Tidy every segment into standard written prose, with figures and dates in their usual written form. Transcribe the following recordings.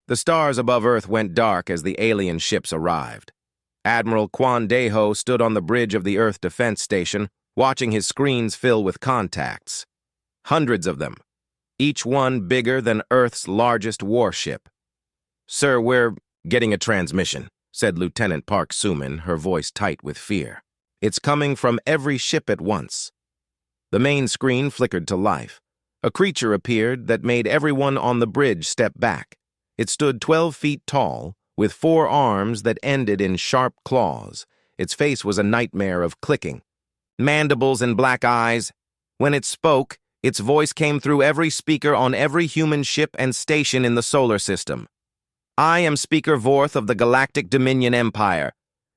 The stars above Earth went dark as the alien ships arrived. Admiral Quan Deho stood on the bridge of the Earth Defense Station, watching his screens fill with contacts. Hundreds of them, each one bigger than Earth's largest warship. "Sir, we're getting a transmission," said Lieutenant Park Suman, her voice tight with fear. "It's coming from every ship at once." The main screen flickered to life. A creature appeared that made everyone on the bridge step back. It stood 12 feet tall, with 4 arms that ended in sharp claws. Its face was a nightmare of clicking. Mandibles and black eyes. When it spoke, its voice came through every speaker on every human ship and station in the solar system. "I am Speaker Vorth of the Galactic Dominion Empire.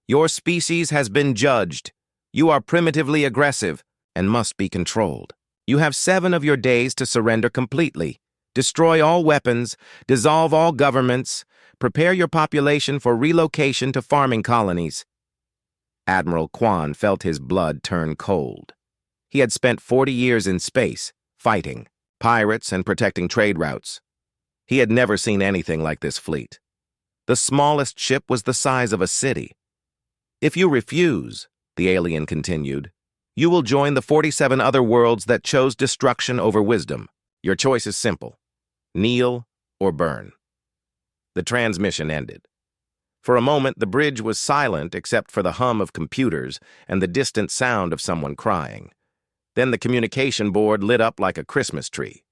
Your species has been judged. You are primitively aggressive and must be controlled. You have 7 of your days to surrender completely. Destroy all weapons, dissolve all governments, prepare your population for relocation to farming colonies." Admiral Quan felt his blood turn cold. He had spent 40 years in space, fighting pirates and protecting trade routes. He had never seen anything like this fleet. The smallest ship was the size of a city. "If you refuse," the alien continued, "you will join the 47 other worlds that chose destruction over wisdom. Your choice is simple: kneel or burn." The transmission ended. For a moment, the bridge was silent except for the hum of computers and the distant sound of someone crying. Then the communication board lit up like a Christmas tree.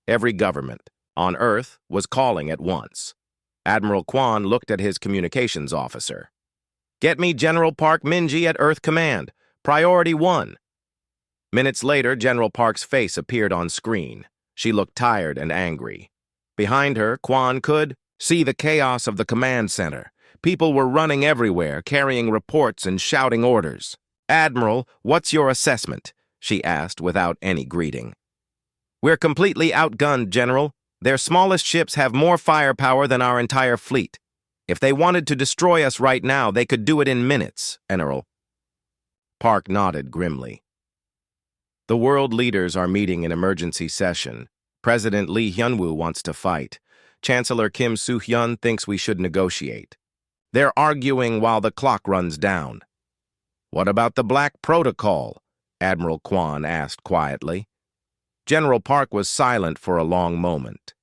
Every government on Earth was calling at once. Admiral Quan looked at his communications officer. "Get me General Park Minji at Earth Command. Priority 1. Minutes later, General Park's face appeared on screen. She looked tired and angry. Behind her, Quan could see the chaos of the command center. People were running everywhere, carrying reports and shouting orders. "Admiral, what's your assessment?" she asked without any greeting. "We're completely outgunned, General. Their smallest ships have more firepower than our entire fleet. If they wanted to destroy us right now, they could do it in minutes, General." Park nodded grimly. "The world leaders are meeting in emergency session. President Lee Hyun-woo wants to fight. Chancellor Kim Soo-hyun thinks we should negotiate. They're arguing while the clock runs down." "What about the Black Protocol?" Admiral Quan asked quietly. General Park was silent for a long moment.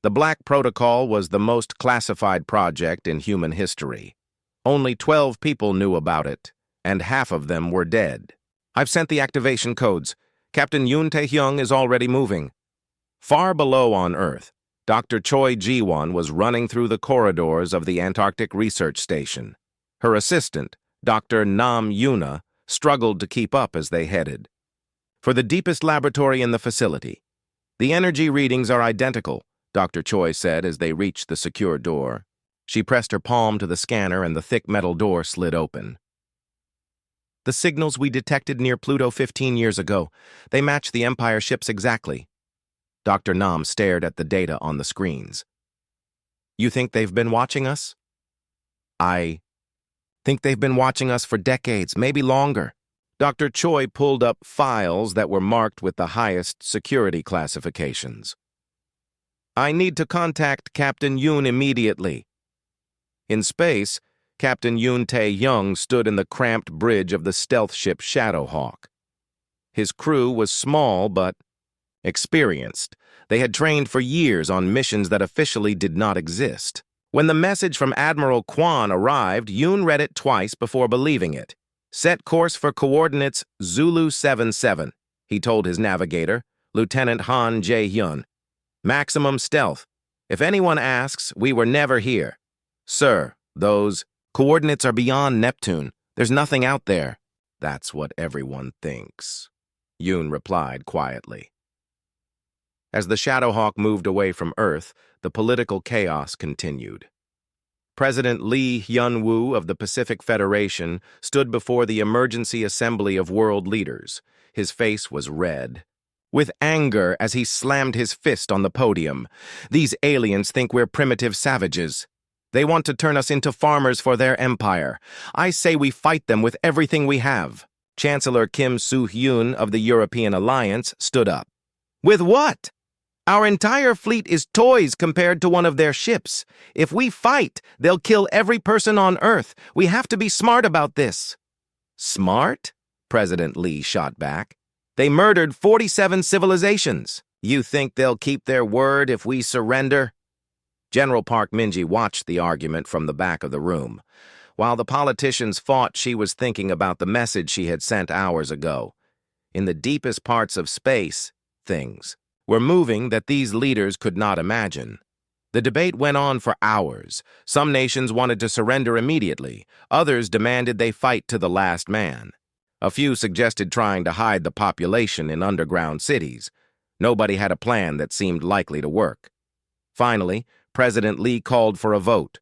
The Black Protocol was the most classified project in human history. Only 12 people knew about it, and half of them were dead. "I've sent the activation codes. Captain Yoon Tae-hyung is already moving." Far below on Earth, Dr. Choi Ji-won was running through the corridors of the Antarctic Research Station. Her assistant, Dr. Nam Yuna, struggled to keep up as they headed for the deepest laboratory in the facility. "The energy readings are identical," Dr. Choi said as they reached the secure door. She pressed her palm to the scanner and the thick metal door slid open. "The signals we detected near Pluto 15 years ago, they match the Empire ships exactly." Dr. Nam stared at the data on the screens. "You think they've been watching us?" "I think they've been watching us for decades, maybe longer." Dr. Choi pulled up files that were marked with the highest security classifications. "I need to contact Captain Yoon immediately." In space, Captain Yoon Tae-hyung stood in the cramped bridge of the stealth ship Shadowhawk. His crew was small but experienced. They had trained for years on missions that officially did not exist. When the message from Admiral Quan arrived, Yoon read it twice before believing it. "Set course for coordinates Zulu 77, he told his navigator, Lieutenant Han Jae-hyun. "Maximum stealth. If anyone asks, we were never here. Sir, those coordinates are beyond Neptune. There's nothing out there." "That's what everyone thinks," Yoon replied quietly. As the Shadowhawk moved away from Earth, the political chaos continued. President Lee Hyun-woo of the Pacific Federation stood before the Emergency Assembly of World Leaders. His face was red with anger as he slammed his fist on the podium. "These aliens think we're primitive savages. They want to turn us into farmers for their empire. I say we fight them with everything we have." Chancellor Kim Soo-hyun of the European Alliance stood up. "With what?" Our entire fleet is toys compared to one of their ships. If we fight, they'll kill every person on Earth. We have to be smart about this." "Smart?" President Lee shot back. "They murdered 47 civilizations. You think they'll keep their word if we surrender?" General Park Minji watched the argument from the back of the room. While the politicians fought, she was thinking about the message she had sent hours ago. In the deepest parts of space, things were moving that these leaders could not imagine. The debate went on for hours. Some nations wanted to surrender immediately. Others demanded they fight to the last man. A few suggested trying to hide the population in underground cities. Nobody had a plan that seemed likely to work. Finally, President Lee called for a vote.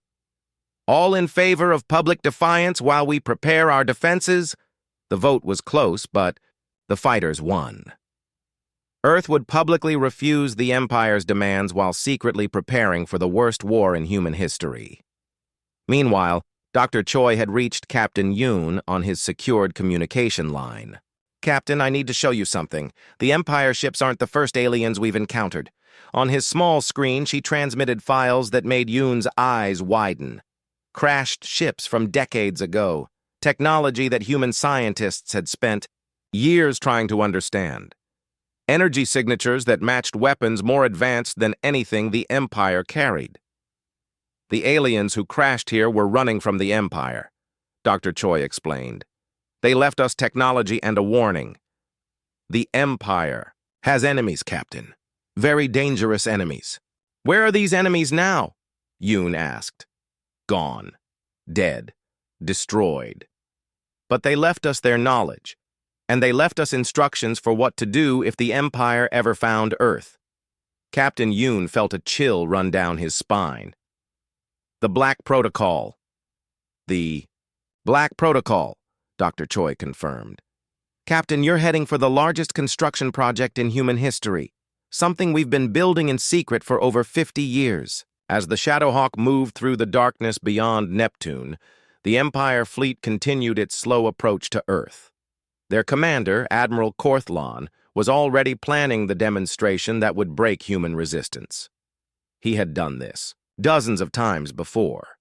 "All in favor of public defiance while we prepare our defenses?" The vote was close, but the fighters won. Earth would publicly refuse the Empire's demands while secretly preparing for the worst war in human history. Meanwhile, Dr. Choi had reached Captain Yoon on his secured communication line. "Captain, I need to show you something. The Empire ships aren't the first aliens we've encountered." On his small screen, she transmitted files that made Yoon's eyes widen. Crashed ships from decades ago. Technology that human scientists had spent years trying to understand. Energy signatures that matched weapons more advanced than anything the Empire carried. "The aliens who crashed here were running from the Empire," Dr. Choi explained. "They left us technology and a warning. The Empire has enemies, Captain. Very dangerous enemies." "Where are these enemies now?" Yoon asked. "Gone. Dead. Destroyed. But they left us their knowledge. And they left us instructions for what to do if the Empire ever found Earth." Captain Yoon felt a chill run down his spine. "The Black Protocol." "The Black Protocol," Dr. Choi confirmed. "Captain, you're heading for the largest construction project in human history, something we've been building in secret for over 50 years. As the Shadowhawk moved through the darkness beyond Neptune, the Empire fleet continued its slow approach to Earth. Their commander, Admiral Korthlon, was already planning the demonstration that would break human resistance. He had done this dozens of times before.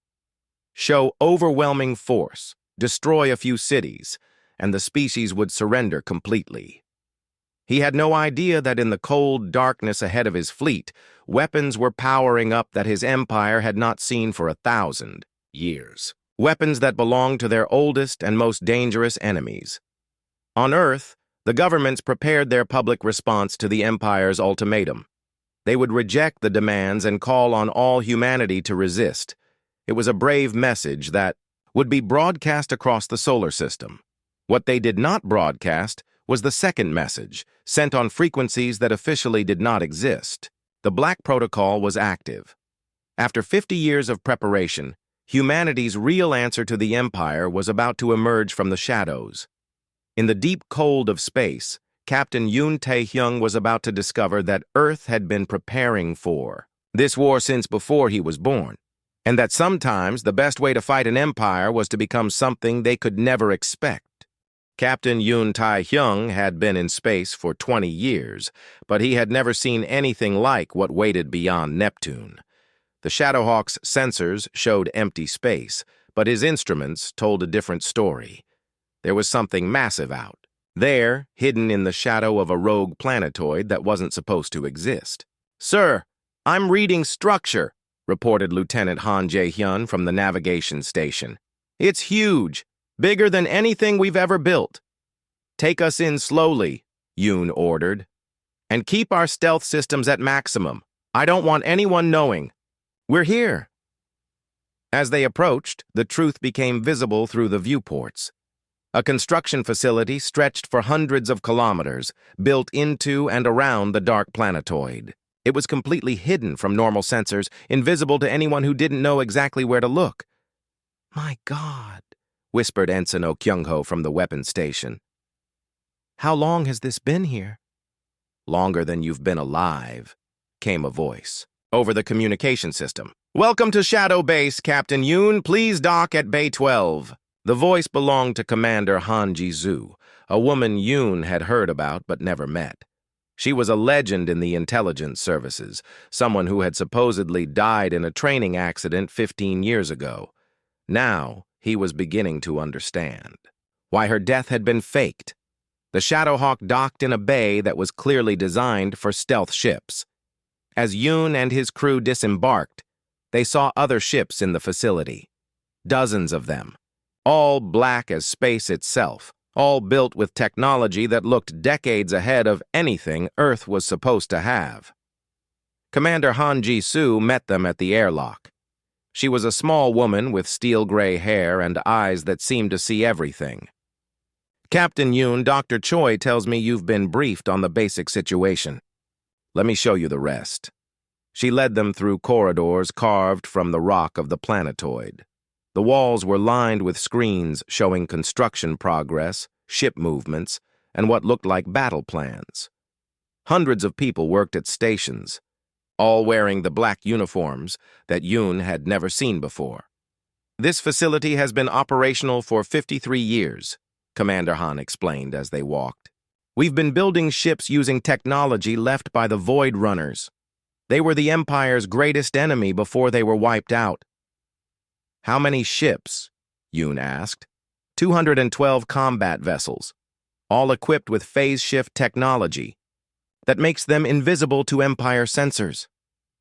Show overwhelming force, destroy a few cities, and the species would surrender completely. He had no idea that in the cold darkness ahead of his fleet, weapons were powering up that his empire had not seen for 1,000 years. Weapons that belonged to their oldest and most dangerous enemies. On Earth, the governments prepared their public response to the Empire's ultimatum. They would reject the demands and call on all humanity to resist. It was a brave message that would be broadcast across the solar system. What they did not broadcast was the second message, sent on frequencies that officially did not exist. The Black Protocol was active. After 50 years of preparation, humanity's real answer to the Empire was about to emerge from the shadows. In the deep cold of space, Captain Yoon Tae-hyung was about to discover that Earth had been preparing for this war since before he was born, and that sometimes the best way to fight an empire was to become something they could never expect. Captain Yoon Tae-hyung had been in space for 20 years, but he had never seen anything like what waited beyond Neptune. The Shadowhawk's sensors showed empty space, but his instruments told a different story. There was something massive out there, hidden in the shadow of a rogue planetoid that wasn't supposed to exist. "Sir, I'm reading structure," reported Lieutenant Han Jae-hyun from the navigation station. "It's huge, bigger than anything we've ever built." "Take us in slowly," Yoon ordered, "and keep our stealth systems at maximum. I don't want anyone knowing. We're here." As they approached, the truth became visible through the viewports. A construction facility stretched for hundreds of kilometers, built into and around the dark planetoid. It was completely hidden from normal sensors, invisible to anyone who didn't know exactly where to look. "My God," whispered Ensign Oh Kyung-ho from the weapons station. "How long has this been here?" "Longer than you've been alive," came a voice over the communication system. "Welcome to Shadow Base, Captain Yoon. Please dock at Bay 12. The voice belonged to Commander Han Ji-soo, a woman Yoon had heard about but never met. She was a legend in the intelligence services, someone who had supposedly died in a training accident 15 years ago. Now, he was beginning to understand why her death had been faked. The Shadowhawk docked in a bay that was clearly designed for stealth ships. As Yoon and his crew disembarked, they saw other ships in the facility. Dozens of them, all black as space itself, all built with technology that looked decades ahead of anything Earth was supposed to have. Commander Han Ji-soo met them at the airlock. She was a small woman with steel-gray hair and eyes that seemed to see everything. "Captain Yoon, Dr. Choi tells me you've been briefed on the basic situation. Let me show you the rest." She led them through corridors carved from the rock of the planetoid. The walls were lined with screens showing construction progress, ship movements, and what looked like battle plans. Hundreds of people worked at stations, all wearing the black uniforms that Yoon had never seen before. "This facility has been operational for 53 years, Commander Han explained as they walked. "We've been building ships using technology left by the Void Runners. They were the Empire's greatest enemy before they were wiped out." "How many ships?" Yoon asked. 212 combat vessels, all equipped with phase shift technology that makes them invisible to Empire sensors.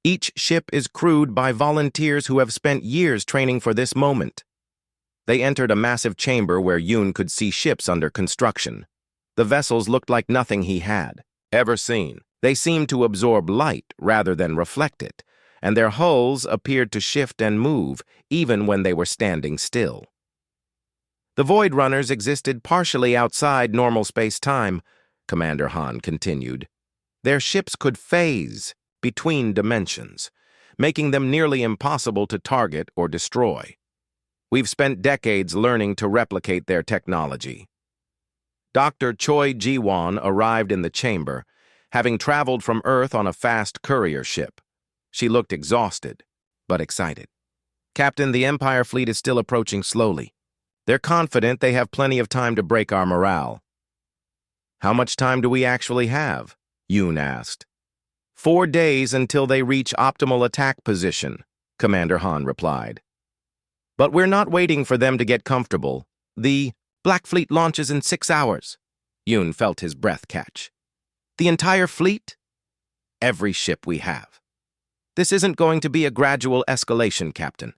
Each ship is crewed by volunteers who have spent years training for this moment." They entered a massive chamber where Yoon could see ships under construction. The vessels looked like nothing he had ever seen. They seemed to absorb light rather than reflect it, and their hulls appeared to shift and move even when they were standing still. "The Void Runners existed partially outside normal space-time," Commander Han continued. "Their ships could phase between dimensions, making them nearly impossible to target or destroy. We've spent decades learning to replicate their technology." Dr. Choi Ji-won arrived in the chamber, having traveled from Earth on a fast courier ship. She looked exhausted, but excited. "Captain, the Empire fleet is still approaching slowly. They're confident they have plenty of time to break our morale." "How much time do we actually have?" Yoon asked. 4 days until they reach optimal attack position," Commander Han replied. "But we're not waiting for them to get comfortable. The Black Fleet launches in 6 hours." Yoon felt his breath catch. "The entire fleet?" "Every ship we have. This isn't going to be a gradual escalation, Captain.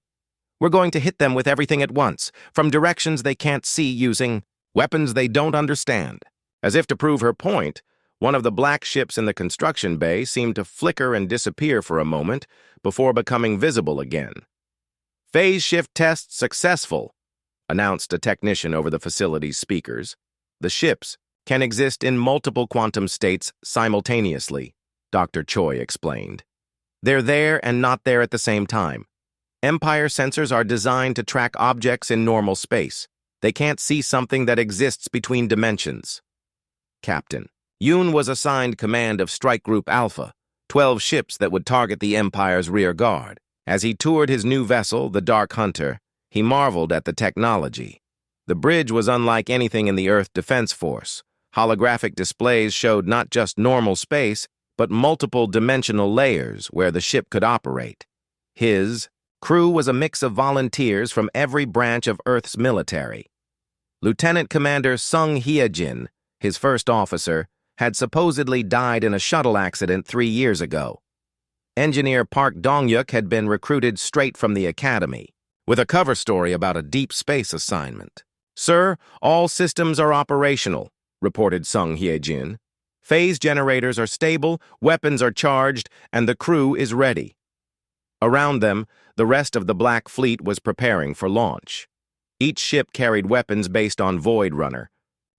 We're going to hit them with everything at once, from directions they can't see using weapons they don't understand." As if to prove her point, one of the black ships in the construction bay seemed to flicker and disappear for a moment before becoming visible again. "Phase shift test successful," announced a technician over the facility's speakers. "The ships can exist in multiple quantum states simultaneously," Dr. Choi explained. "They're there and not there at the same time. Empire sensors are designed to track objects in normal space. They can't see something that exists between dimensions." "Captain, Yoon was assigned command of Strike Group Alpha, 12 ships that would target the Empire's rear guard. As he toured his new vessel, the Dark Hunter, he marveled at the technology. The bridge was unlike anything in the Earth Defense Force. Holographic displays showed not just normal space, but multiple dimensional layers where the ship could operate. His crew was a mix of volunteers from every branch of Earth's military. Lieutenant Commander Sung Hye-jin, his first officer, had supposedly died in a shuttle accident 3 years ago. Engineer Park Dong-yuk had been recruited straight from the academy, with a cover story about a deep space assignment. "Sir, all systems are operational," reported Sung Hye-jin. "Phase generators are stable, weapons are charged, and the crew is ready." Around them, the rest of the Black Fleet was preparing for launch. Each ship carried weapons based on Void Runner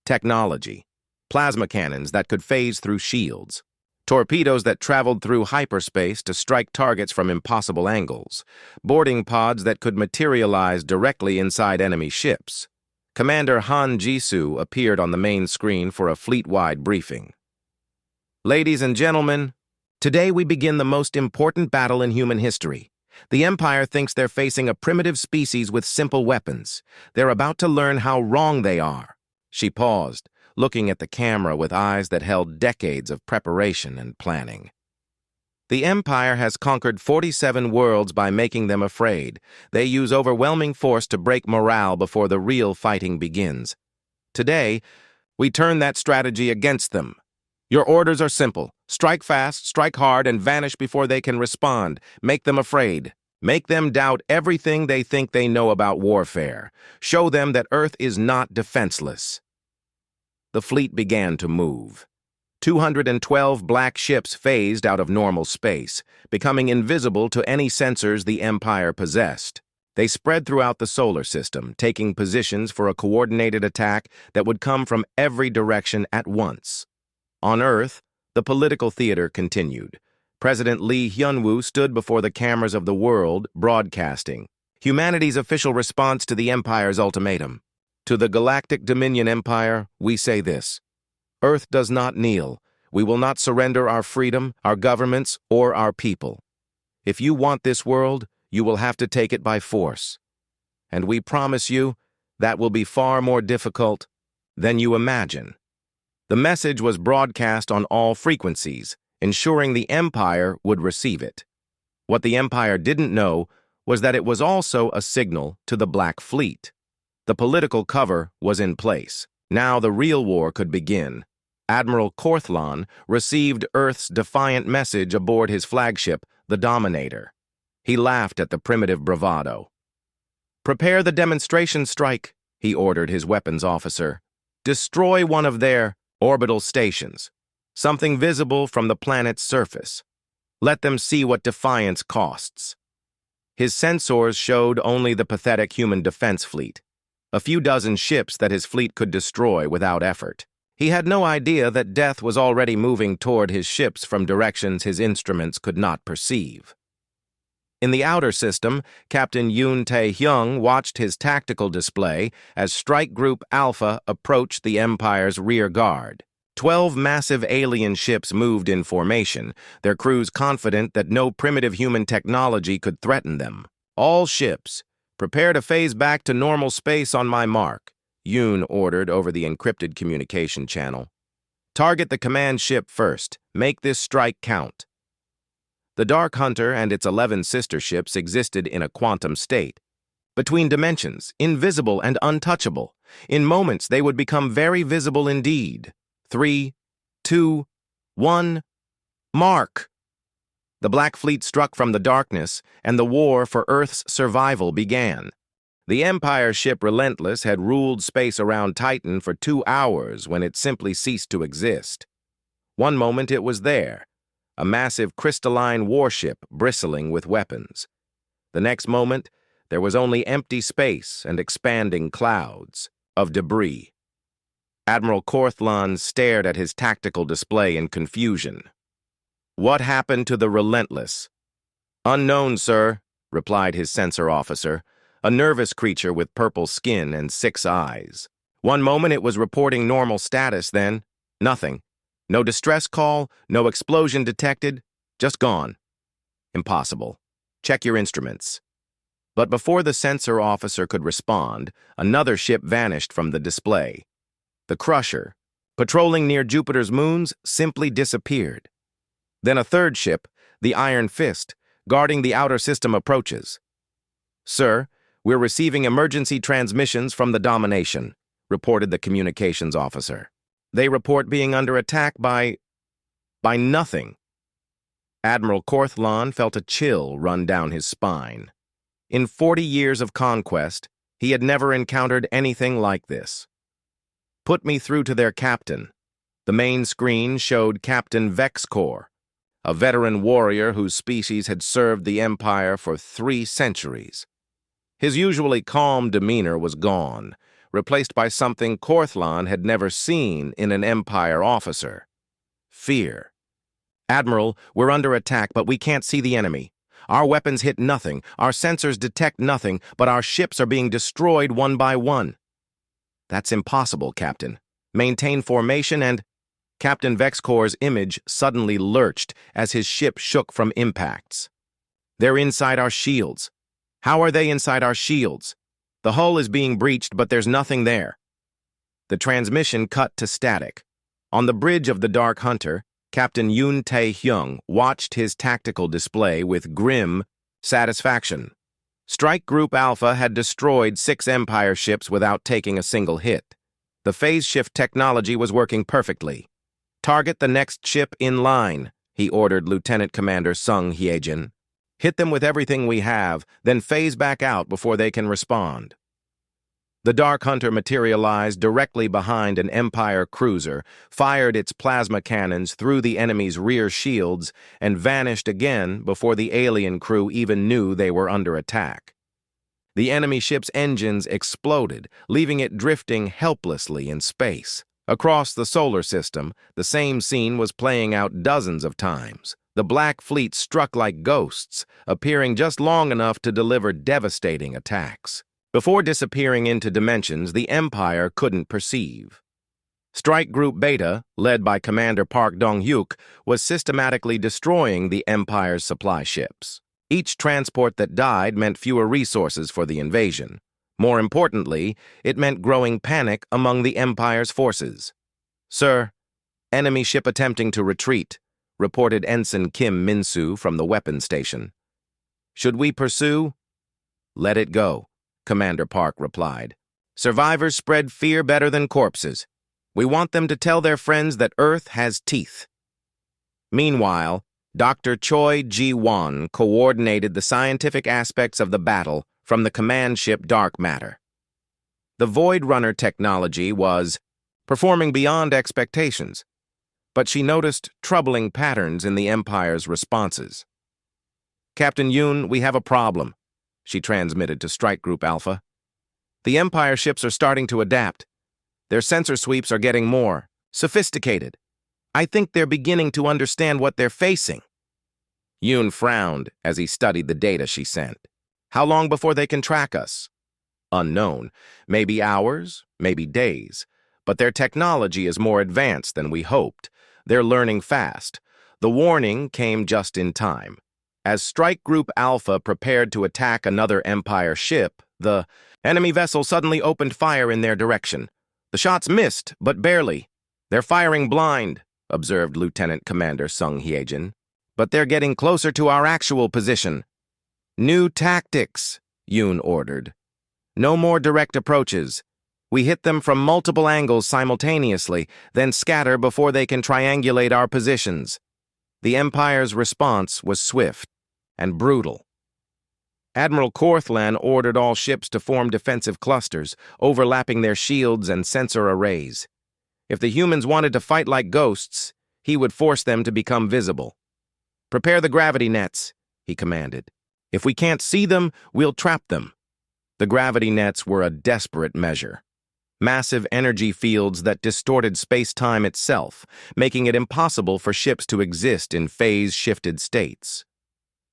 technology, plasma cannons that could phase through shields, torpedoes that traveled through hyperspace to strike targets from impossible angles, boarding pods that could materialize directly inside enemy ships. Commander Han Ji-soo appeared on the main screen for a fleet-wide briefing. "Ladies and gentlemen, today we begin the most important battle in human history. The Empire thinks they're facing a primitive species with simple weapons. They're about to learn how wrong they are." She paused, looking at the camera with eyes that held decades of preparation and planning. The Empire has conquered 47 worlds by making them afraid. They use overwhelming force to break morale before the real fighting begins. Today, we turn that strategy against them. Your orders are simple. Strike fast, strike hard, and vanish before they can respond. Make them afraid. Make them doubt everything they think they know about warfare. Show them that Earth is not defenseless. The fleet began to move. 212 black ships phased out of normal space, becoming invisible to any sensors the Empire possessed. They spread throughout the solar system, taking positions for a coordinated attack that would come from every direction at once. On Earth, the political theater continued. President Lee Hyun-woo stood before the cameras of the world, broadcasting humanity's official response to the Empire's ultimatum. To the Galactic Dominion Empire, we say this: Earth does not kneel. We will not surrender our freedom, our governments, or our people. If you want this world, you will have to take it by force. And we promise you that will be far more difficult than you imagine. The message was broadcast on all frequencies, ensuring the Empire would receive it. What the Empire didn't know was that it was also a signal to the Black Fleet. The political cover was in place. Now the real war could begin. Admiral Korthlan received Earth's defiant message aboard his flagship, the Dominator. He laughed at the primitive bravado. "Prepare the demonstration strike," he ordered his weapons officer. "Destroy one of their orbital stations, something visible from the planet's surface. Let them see what defiance costs." His sensors showed only the pathetic human defense fleet, a few dozen ships that his fleet could destroy without effort. He had no idea that death was already moving toward his ships from directions his instruments could not perceive. In the outer system, Captain Yoon Tae-hyung watched his tactical display as Strike Group Alpha approached the Empire's rear guard. 12 massive alien ships moved in formation, their crews confident that no primitive human technology could threaten them. "All ships, prepare to phase back to normal space on my mark," Yoon ordered over the encrypted communication channel. "Target the command ship first. Make this strike count." The Dark Hunter and its 11 sister ships existed in a quantum state. Between dimensions, invisible and untouchable. In moments, they would become very visible indeed. 3, 2, 1, mark! The Black Fleet struck from the darkness, and the war for Earth's survival began. The Empire ship Relentless had ruled space around Titan for 2 hours when it simply ceased to exist. One moment it was there, a massive crystalline warship bristling with weapons. The next moment, there was only empty space and expanding clouds of debris. Admiral Korthlan stared at his tactical display in confusion. "What happened to the Relentless?" "Unknown, sir," replied his sensor officer, a nervous creature with purple skin and 6 eyes. One moment it was reporting normal status, then nothing. No distress call, no explosion detected, just gone. Impossible. Check your instruments. But before the sensor officer could respond, another ship vanished from the display. The Crusher, patrolling near Jupiter's moons, simply disappeared. Then a third ship, the Iron Fist, guarding the outer system approaches. "Sir, we're receiving emergency transmissions from the Domination," reported the communications officer. "They report being under attack by nothing." Admiral Korthlan felt a chill run down his spine. In 40 years of conquest, he had never encountered anything like this. "Put me through to their captain." The main screen showed Captain Vexkor, a veteran warrior whose species had served the Empire for 3 centuries. His usually calm demeanor was gone, replaced by something Korthlan had never seen in an Empire officer: fear. "Admiral, we're under attack, but we can't see the enemy. Our weapons hit nothing, our sensors detect nothing, but our ships are being destroyed one by one." "That's impossible, Captain. Maintain formation and—" Captain Vexkor's image suddenly lurched as his ship shook from impacts. "They're inside our shields." "How are they inside our shields? The hull is being breached, but there's nothing there." The transmission cut to static. On the bridge of the Dark Hunter, Captain Yoon Tae-hyung watched his tactical display with grim satisfaction. Strike Group Alpha had destroyed 6 Empire ships without taking a single hit. The phase shift technology was working perfectly. "Target the next ship in line," he ordered Lieutenant Commander Sung Hyejin. "Hit them with everything we have, then phase back out before they can respond." The Dark Hunter materialized directly behind an Empire cruiser, fired its plasma cannons through the enemy's rear shields, and vanished again before the alien crew even knew they were under attack. The enemy ship's engines exploded, leaving it drifting helplessly in space. Across the solar system, the same scene was playing out dozens of times. The Black Fleet struck like ghosts, appearing just long enough to deliver devastating attacks. Before disappearing into dimensions the Empire couldn't perceive. Strike Group Beta, led by Commander Park Dong-hyuk, was systematically destroying the Empire's supply ships. Each transport that died meant fewer resources for the invasion. More importantly, it meant growing panic among the Empire's forces. "Sir, enemy ship attempting to retreat," reported Ensign Kim Min-soo from the weapons station. "Should we pursue?" "Let it go," Commander Park replied. "Survivors spread fear better than corpses. We want them to tell their friends that Earth has teeth." Meanwhile, Dr. Choi Ji-won coordinated the scientific aspects of the battle from the command ship Dark Matter. The Void Runner technology was performing beyond expectations, but she noticed troubling patterns in the Empire's responses. "Captain Yoon, we have a problem," she transmitted to Strike Group Alpha. "The Empire ships are starting to adapt. Their sensor sweeps are getting more sophisticated. I think they're beginning to understand what they're facing." Yoon frowned as he studied the data she sent. "How long before they can track us?" "Unknown. Maybe hours, maybe days. But their technology is more advanced than we hoped. They're learning fast." The warning came just in time. As Strike Group Alpha prepared to attack another Empire ship, the enemy vessel suddenly opened fire in their direction. "The shots missed, but barely. They're firing blind," observed Lieutenant Commander Sung Hyejin. "But they're getting closer to our actual position." "New tactics," Yoon ordered. "No more direct approaches. We hit them from multiple angles simultaneously, then scatter before they can triangulate our positions." The Empire's response was swift and brutal. Admiral Korthlan ordered all ships to form defensive clusters, overlapping their shields and sensor arrays. If the humans wanted to fight like ghosts, he would force them to become visible. "Prepare the gravity nets," he commanded. "If we can't see them, we'll trap them." The gravity nets were a desperate measure. Massive energy fields that distorted space-time itself, making it impossible for ships to exist in phase-shifted states.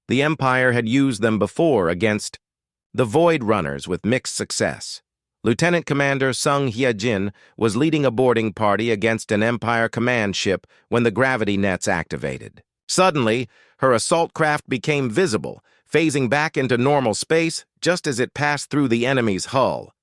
The Empire had used them before against the Void Runners with mixed success. Lieutenant Commander Sung Hyejin was leading a boarding party against an Empire command ship when the gravity nets activated. Suddenly, her assault craft became visible, phasing back into normal space just as it passed through the enemy's hull.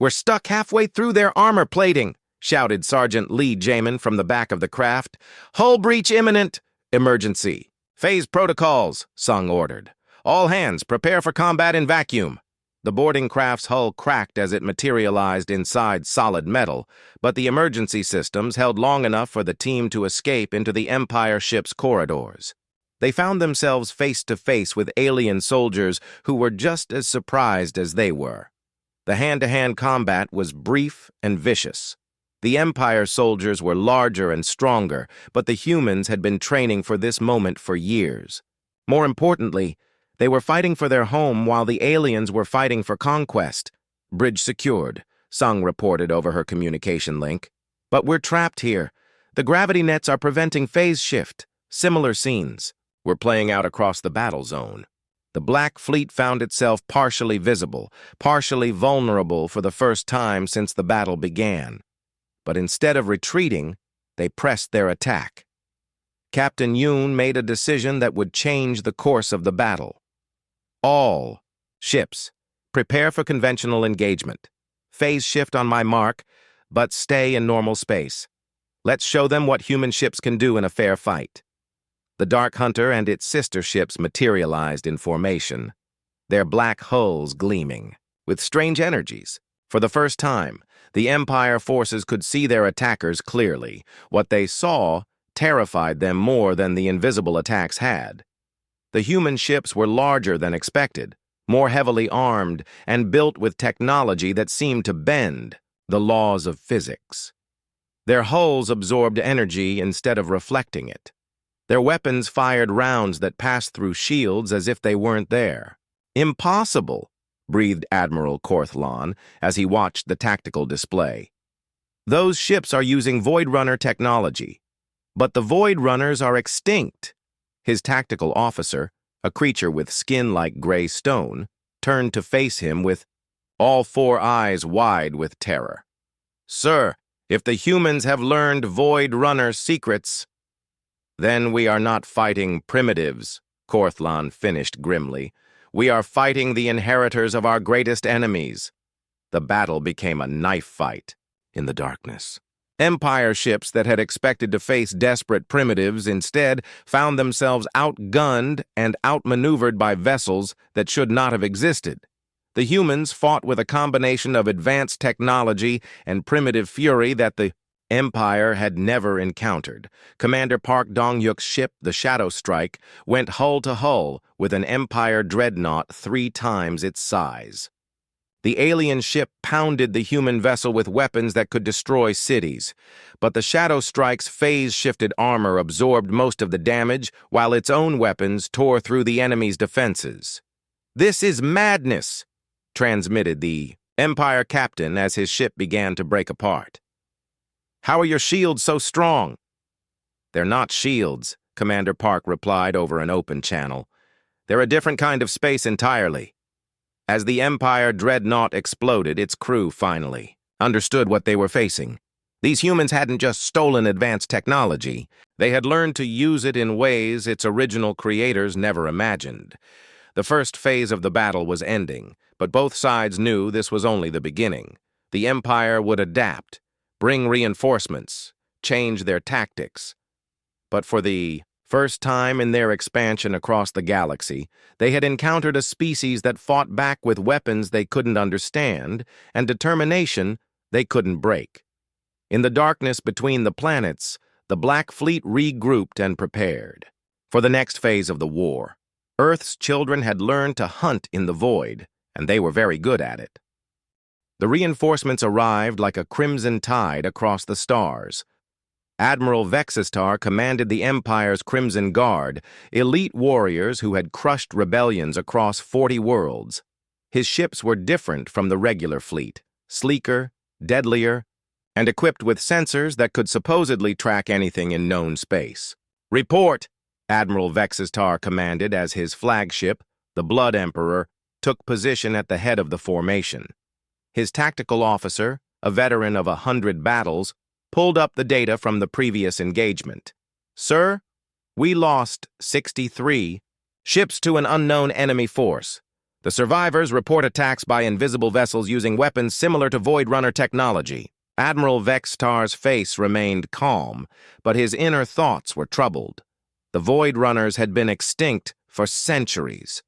"We're stuck halfway through their armor plating," shouted Sergeant Lee Jamin from the back of the craft. "Hull breach imminent! Emergency! Phase protocols," Sung ordered. "All hands, prepare for combat in vacuum." The boarding craft's hull cracked as it materialized inside solid metal, but the emergency systems held long enough for the team to escape into the Empire ship's corridors. They found themselves face to face with alien soldiers who were just as surprised as they were. The hand-to-hand combat was brief and vicious. The Empire soldiers were larger and stronger, but the humans had been training for this moment for years. More importantly, they were fighting for their home while the aliens were fighting for conquest. "Bridge secured," Sung reported over her communication link. "But we're trapped here. The gravity nets are preventing phase shift." Similar scenes were playing out across the battle zone. The Black Fleet found itself partially visible, partially vulnerable for the first time since the battle began. But instead of retreating, they pressed their attack. Captain Yoon made a decision that would change the course of the battle. "All ships, prepare for conventional engagement. Phase shift on my mark. but stay in normal space. Let's show them what human ships can do in a fair fight. The Dark Hunter and its sister ships materialized in formation, their black hulls gleaming, with strange energies. For the first time, the Empire forces could see their attackers clearly. What they saw terrified them more than the invisible attacks had. The human ships were larger than expected, more heavily armed, and built with technology that seemed to bend the laws of physics. Their hulls absorbed energy instead of reflecting it. Their weapons fired rounds that passed through shields as if they weren't there. "Impossible," breathed Admiral Korthlon as he watched the tactical display. "Those ships are using Void Runner technology. But the Void Runners are extinct." His tactical officer, a creature with skin like gray stone, turned to face him with all four eyes wide with terror. "Sir, if the humans have learned Void Runner secrets—" "Then we are not fighting primitives," Korthlon finished grimly. "We are fighting the inheritors of our greatest enemies." The battle became a knife fight in the darkness. Empire ships that had expected to face desperate primitives instead found themselves outgunned and outmaneuvered by vessels that should not have existed. The humans fought with a combination of advanced technology and primitive fury that the Empire had never encountered. Commander Park Dong-hyuk's ship, the Shadow Strike, went hull to hull with an Empire dreadnought 3 times its size. The alien ship pounded the human vessel with weapons that could destroy cities, but the Shadow Strike's phase-shifted armor absorbed most of the damage, while its own weapons tore through the enemy's defenses. "This is madness," transmitted the Empire captain as his ship began to break apart. "How are your shields so strong?" "They're not shields," Commander Park replied over an open channel. "They're a different kind of space entirely." As the Empire dreadnought exploded, its crew finally understood what they were facing. These humans hadn't just stolen advanced technology, they had learned to use it in ways its original creators never imagined. The first phase of the battle was ending, but both sides knew this was only the beginning. The Empire would adapt, bring reinforcements, change their tactics. But for the first time in their expansion across the galaxy, they had encountered a species that fought back with weapons they couldn't understand and determination they couldn't break. In the darkness between the planets, the Black Fleet regrouped and prepared for the next phase of the war. Earth's children had learned to hunt in the void, and they were very good at it. The reinforcements arrived like a crimson tide across the stars. Admiral Vexistar commanded the Empire's Crimson Guard, elite warriors who had crushed rebellions across 40 worlds. His ships were different from the regular fleet, sleeker, deadlier, and equipped with sensors that could supposedly track anything in known space. "Report!" Admiral Vexistar commanded as his flagship, the Blood Emperor, took position at the head of the formation. His tactical officer, a veteran of 100 battles, pulled up the data from the previous engagement. "Sir, we lost 63 ships to an unknown enemy force. The survivors report attacks by invisible vessels using weapons similar to Void Runner technology." Admiral Vexistar's face remained calm, but his inner thoughts were troubled. The Void Runners had been extinct for centuries.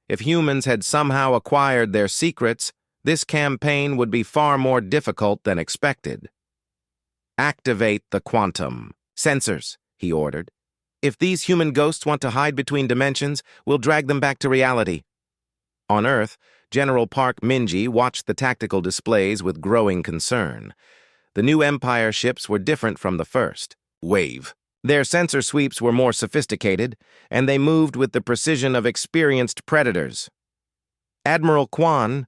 If humans had somehow acquired their secrets, this campaign would be far more difficult than expected. "Activate the quantum sensors," he ordered. "If these human ghosts want to hide between dimensions, we'll drag them back to reality." On Earth, General Park Minji watched the tactical displays with growing concern. The new Empire ships were different from the first wave. Their sensor sweeps were more sophisticated, and they moved with the precision of experienced predators. "Admiral Kwan,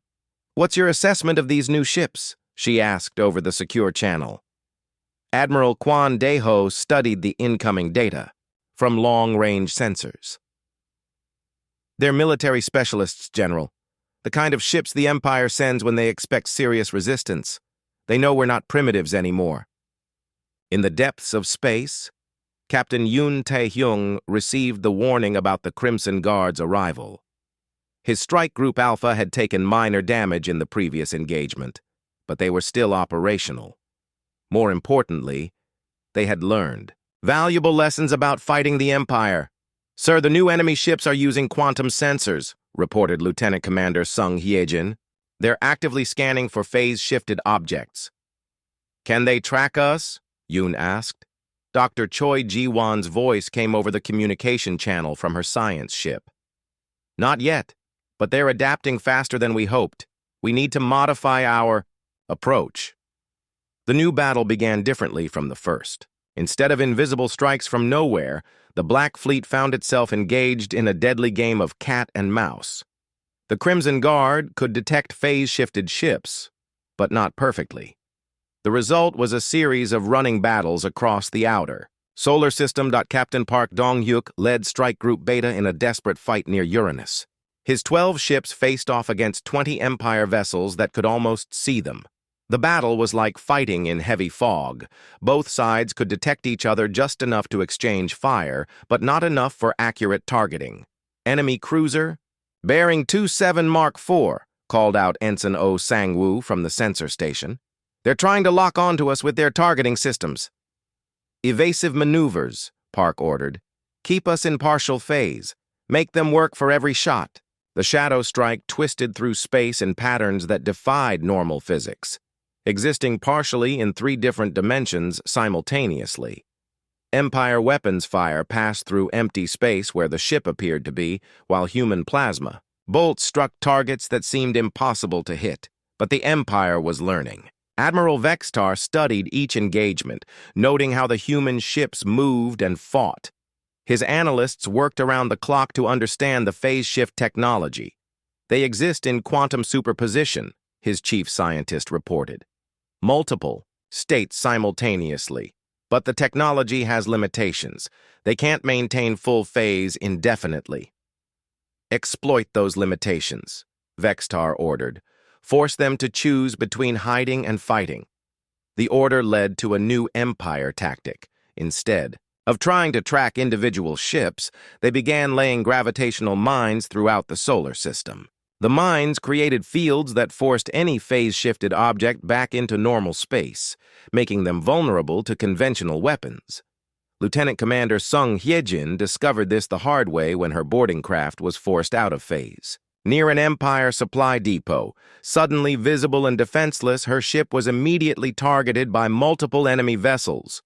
what's your assessment of these new ships?" she asked over the secure channel. Admiral Kwan Deho studied the incoming data from long-range sensors. "They're military specialists, General. The kind of ships the Empire sends when they expect serious resistance. They know we're not primitives anymore." In the depths of space, Captain Yoon Tae-hyung received the warning about the Crimson Guard's arrival. His Strike Group Alpha had taken minor damage in the previous engagement, but they were still operational. More importantly, they had learned valuable lessons about fighting the Empire. "Sir, the new enemy ships are using quantum sensors," reported Lieutenant Commander Sung Hyejin. "They're actively scanning for phase-shifted objects." "Can they track us?" Yoon asked. Dr. Choi Ji-won's voice came over the communication channel from her science ship. "Not yet, but they're adapting faster than we hoped. We need to modify our approach." The new battle began differently from the first. Instead of invisible strikes from nowhere, the Black Fleet found itself engaged in a deadly game of cat and mouse. The Crimson Guard could detect phase-shifted ships, but not perfectly. The result was a series of running battles across the outer solar system. Captain Park Dong-hyuk led Strike Group Beta in a desperate fight near Uranus. His 12 ships faced off against 20 Empire vessels that could almost see them. The battle was like fighting in heavy fog. Both sides could detect each other just enough to exchange fire, but not enough for accurate targeting. "Enemy cruiser, bearing 27 Mark IV, called out Ensign Oh Sang-woo from the sensor station. "They're trying to lock onto us with their targeting systems." "Evasive maneuvers," Park ordered. "Keep us in partial phase. Make them work for every shot." The shadow strike twisted through space in patterns that defied normal physics, existing partially in 3 different dimensions simultaneously. Empire weapons fire passed through empty space where the ship appeared to be, while human plasma bolts struck targets that seemed impossible to hit. But the Empire was learning. Admiral Vextar studied each engagement, noting how the human ships moved and fought. His analysts worked around the clock to understand the phase shift technology. "They exist in quantum superposition," his chief scientist reported. "Multiple states simultaneously. But the technology has limitations. They can't maintain full phase indefinitely." "Exploit those limitations," Vextar ordered. "Force them to choose between hiding and fighting." The order led to a new Empire tactic. Instead of trying to track individual ships, they began laying gravitational mines throughout the solar system. The mines created fields that forced any phase-shifted object back into normal space, making them vulnerable to conventional weapons. Lieutenant Commander Sung Hyejin discovered this the hard way when her boarding craft was forced out of phase. Near an Empire supply depot, suddenly visible and defenseless, her ship was immediately targeted by multiple enemy vessels.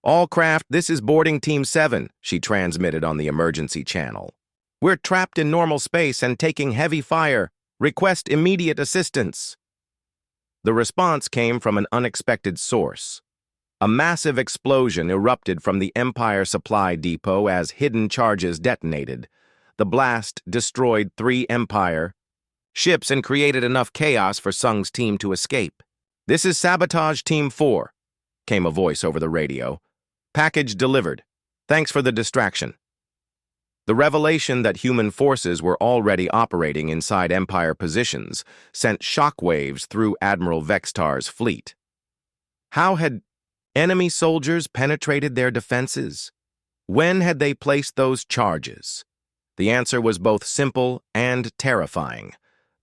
"All craft, this is boarding Team 7, she transmitted on the emergency channel. "We're trapped in normal space and taking heavy fire. Request immediate assistance." The response came from an unexpected source. A massive explosion erupted from the Empire supply depot as hidden charges detonated. The blast destroyed 3 Empire ships and created enough chaos for Sung's team to escape. "This is Sabotage Team 4, came a voice over the radio. "Package delivered. Thanks for the distraction." The revelation that human forces were already operating inside Empire positions sent shockwaves through Admiral Vextar's fleet. How had enemy soldiers penetrated their defenses? When had they placed those charges? The answer was both simple and terrifying.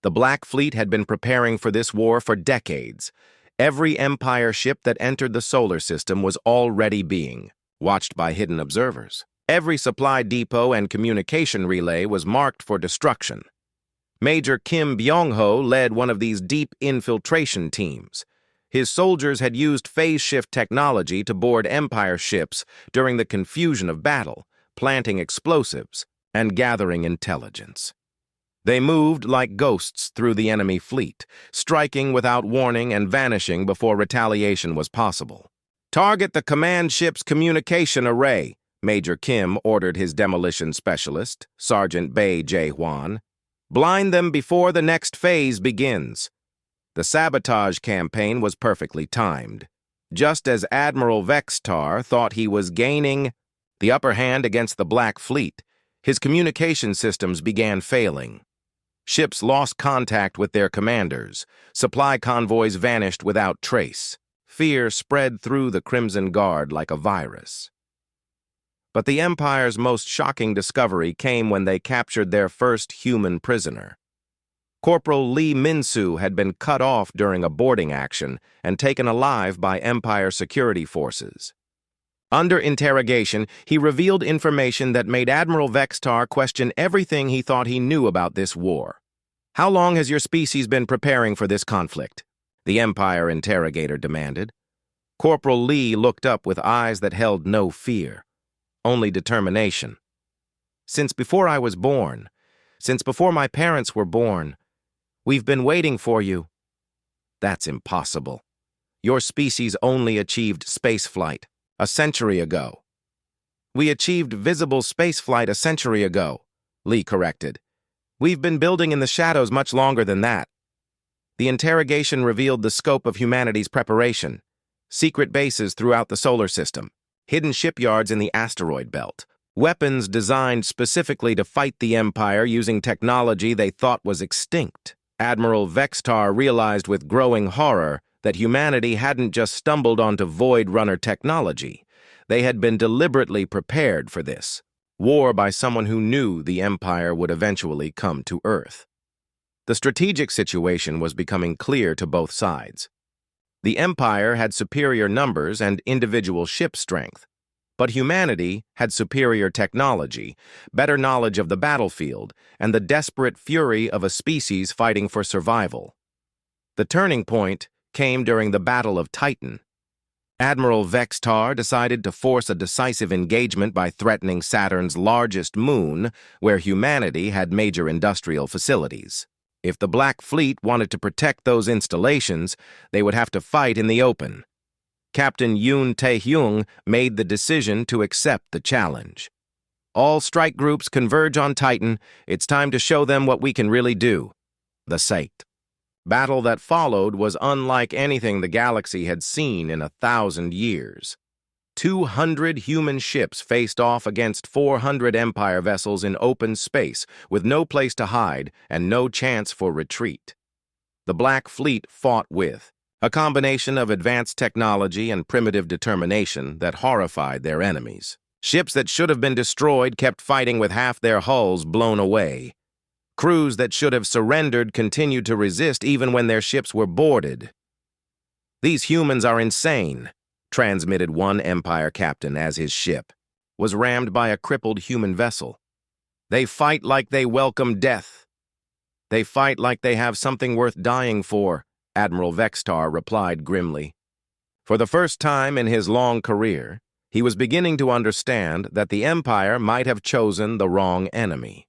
The Black Fleet had been preparing for this war for decades. Every Empire ship that entered the solar system was already being watched by hidden observers. Every supply depot and communication relay was marked for destruction. Major Kim Byung-ho led one of these deep infiltration teams. His soldiers had used phase shift technology to board Empire ships during the confusion of battle, planting explosives and gathering intelligence. They moved like ghosts through the enemy fleet, striking without warning and vanishing before retaliation was possible. "Target the command ship's communication array," Major Kim ordered his demolition specialist, Sergeant Bae Jae-hwan. "Blind them before the next phase begins." The sabotage campaign was perfectly timed. Just as Admiral Vextar thought he was gaining the upper hand against the Black Fleet, his communication systems began failing. Ships lost contact with their commanders. Supply convoys vanished without trace. Fear spread through the Crimson Guard like a virus. But the Empire's most shocking discovery came when they captured their first human prisoner. Corporal Lee Min-soo had been cut off during a boarding action and taken alive by Empire security forces. Under interrogation, he revealed information that made Admiral Vextar question everything he thought he knew about this war. "How long has your species been preparing for this conflict?" the Empire interrogator demanded. Corporal Lee looked up with eyes that held no fear, only determination. "Since before I was born, since before my parents were born, we've been waiting for you." "That's impossible. Your species only achieved spaceflight a century ago." "We achieved visible spaceflight a century ago," Lee corrected. "We've been building in the shadows much longer than that." The interrogation revealed the scope of humanity's preparation: secret bases throughout the solar system, hidden shipyards in the asteroid belt, weapons designed specifically to fight the Empire using technology they thought was extinct. Admiral Vextar realized with growing horror that humanity hadn't just stumbled onto Void Runner technology. They had been deliberately prepared for this war by someone who knew the Empire would eventually come to Earth. The strategic situation was becoming clear to both sides. The Empire had superior numbers and individual ship strength, but humanity had superior technology, better knowledge of the battlefield, and the desperate fury of a species fighting for survival. The turning point came during the Battle of Titan. Admiral Vextar decided to force a decisive engagement by threatening Saturn's largest moon, where humanity had major industrial facilities. If the Black Fleet wanted to protect those installations, they would have to fight in the open. Captain Yoon Tae-hyung made the decision to accept the challenge. "All strike groups converge on Titan. It's time to show them what we can really do." The Site. Battle that followed was unlike anything the galaxy had seen in 1,000 years. 200 human ships faced off against 400 Empire vessels in open space, with no place to hide and no chance for retreat. The Black Fleet fought with a combination of advanced technology and primitive determination that horrified their enemies. Ships that should have been destroyed kept fighting with half their hulls blown away. Crews that should have surrendered continued to resist even when their ships were boarded. "These humans are insane," transmitted one Empire captain as his ship was rammed by a crippled human vessel. "They fight like they welcome death. They fight like they have something worth dying for," Admiral Vextar replied grimly. For the first time in his long career, he was beginning to understand that the Empire might have chosen the wrong enemy.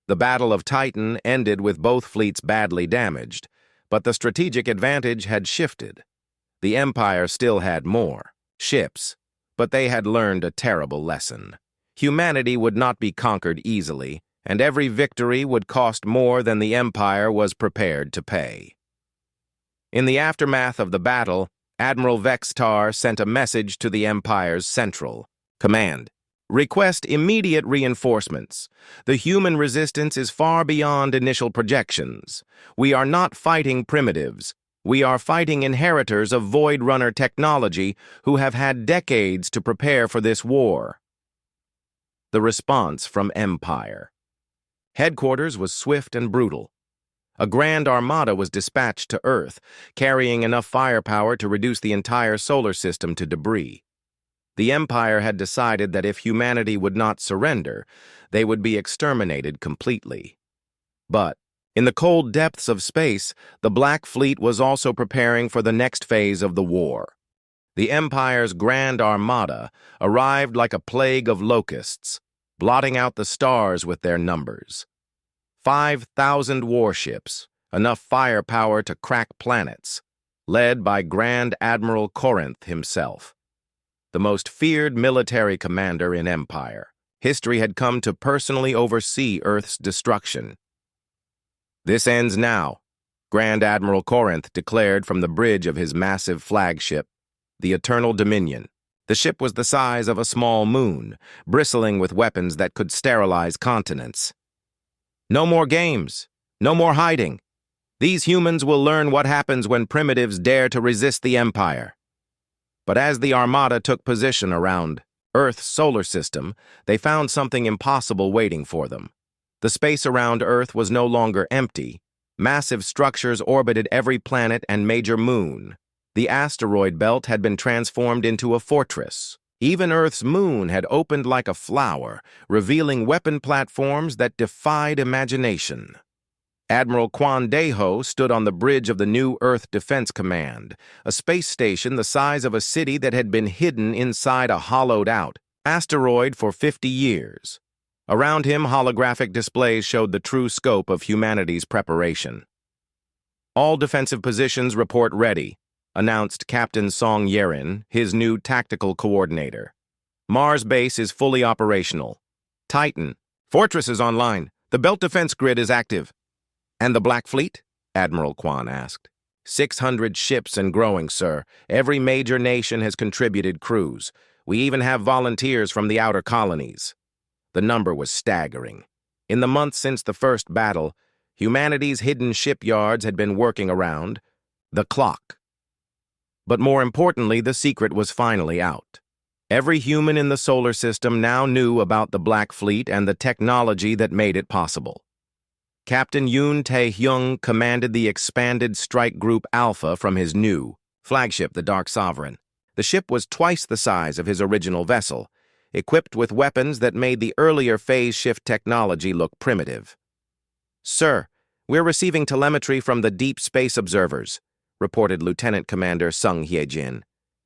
The Battle of Titan ended with both fleets badly damaged, but the strategic advantage had shifted. The Empire still had more ships, but they had learned a terrible lesson. Humanity would not be conquered easily, and every victory would cost more than the Empire was prepared to pay. In the aftermath of the battle, Admiral Vextar sent a message to the Empire's Central Command. "Request immediate reinforcements. The human resistance is far beyond initial projections. We are not fighting primitives. We are fighting inheritors of Void Runner technology who have had decades to prepare for this war." The response from Empire. Headquarters was swift and brutal. A grand armada was dispatched to Earth, carrying enough firepower to reduce the entire solar system to debris. The Empire had decided that if humanity would not surrender, they would be exterminated completely. But in the cold depths of space, the Black Fleet was also preparing for the next phase of the war. The Empire's Grand Armada arrived like a plague of locusts, blotting out the stars with their numbers. 5,000 warships, enough firepower to crack planets, led by Grand Admiral Corinth himself. The most feared military commander in Empire, history had come to personally oversee Earth's destruction. "This ends now," Grand Admiral Corinth declared from the bridge of his massive flagship, the Eternal Dominion. The ship was the size of a small moon, bristling with weapons that could sterilize continents. "No more games, no more hiding. These humans will learn what happens when primitives dare to resist the Empire." But as the Armada took position around Earth's solar system, they found something impossible waiting for them. The space around Earth was no longer empty. Massive structures orbited every planet and major moon. The asteroid belt had been transformed into a fortress. Even Earth's moon had opened like a flower, revealing weapon platforms that defied imagination. Admiral Quan Deho stood on the bridge of the new Earth Defense Command, a space station the size of a city that had been hidden inside a hollowed-out asteroid for 50 years. Around him, holographic displays showed the true scope of humanity's preparation. "All defensive positions report ready," announced Captain Song Yerin, his new tactical coordinator. "Mars base is fully operational. Titan, Fortress is online. The belt defense grid is active." "And the Black Fleet?" Admiral Quan asked. 600 ships and growing, sir. Every major nation has contributed crews. We even have volunteers from the outer colonies." The number was staggering. In the months since the first battle, humanity's hidden shipyards had been working around the clock. But more importantly, the secret was finally out. Every human in the solar system now knew about the Black Fleet and the technology that made it possible. Captain Yoon Tae-hyung commanded the expanded Strike Group Alpha from his new flagship, the Dark Sovereign. The ship was twice the size of his original vessel, equipped with weapons that made the earlier phase shift technology look primitive. "Sir, we're receiving telemetry from the Deep Space Observers," reported Lieutenant Commander Sung Hye-jin.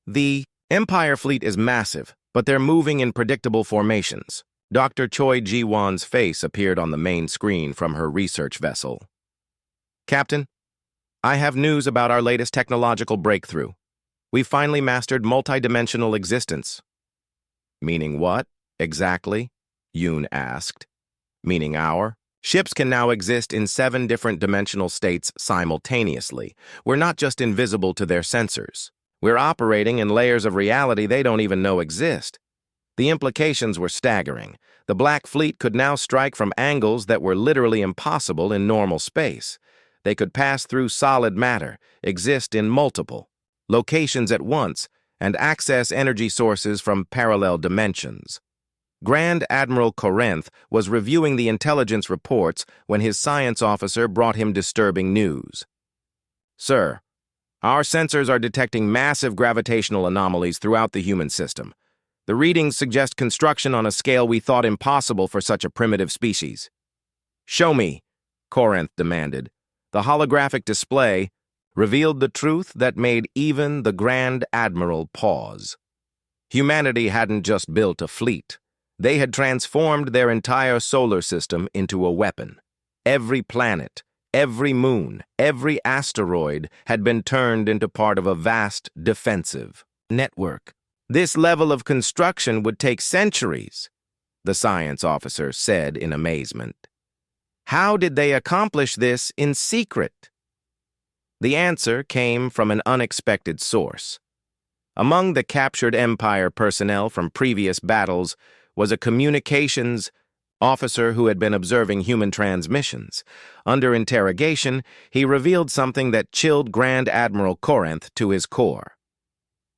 "The Empire fleet is massive, but they're moving in predictable formations." Dr. Choi Ji-won's face appeared on the main screen from her research vessel. "Captain, I have news about our latest technological breakthrough. We've finally mastered multidimensional existence." "Meaning what, exactly?" Yoon asked. "Meaning our ships can now exist in 7 different dimensional states simultaneously. We're not just invisible to their sensors. We're operating in layers of reality they don't even know exist." The implications were staggering. The Black Fleet could now strike from angles that were literally impossible in normal space. They could pass through solid matter, exist in multiple locations at once, and access energy sources from parallel dimensions. Grand Admiral Corinth was reviewing the intelligence reports when his science officer brought him disturbing news. "Sir, our sensors are detecting massive gravitational anomalies throughout the human system. The readings suggest construction on a scale we thought impossible for such a primitive species." "Show me," Corinth demanded. The holographic display revealed the truth that made even the Grand Admiral pause. Humanity hadn't just built a fleet. They had transformed their entire solar system into a weapon. Every planet, every moon, every asteroid had been turned into part of a vast defensive network. "This level of construction would take centuries," the science officer said in amazement. "How did they accomplish this in secret?" The answer came from an unexpected source. Among the captured Empire personnel from previous battles was a communications officer who had been observing human transmissions. Under interrogation, he revealed something that chilled Grand Admiral Corinth to his core.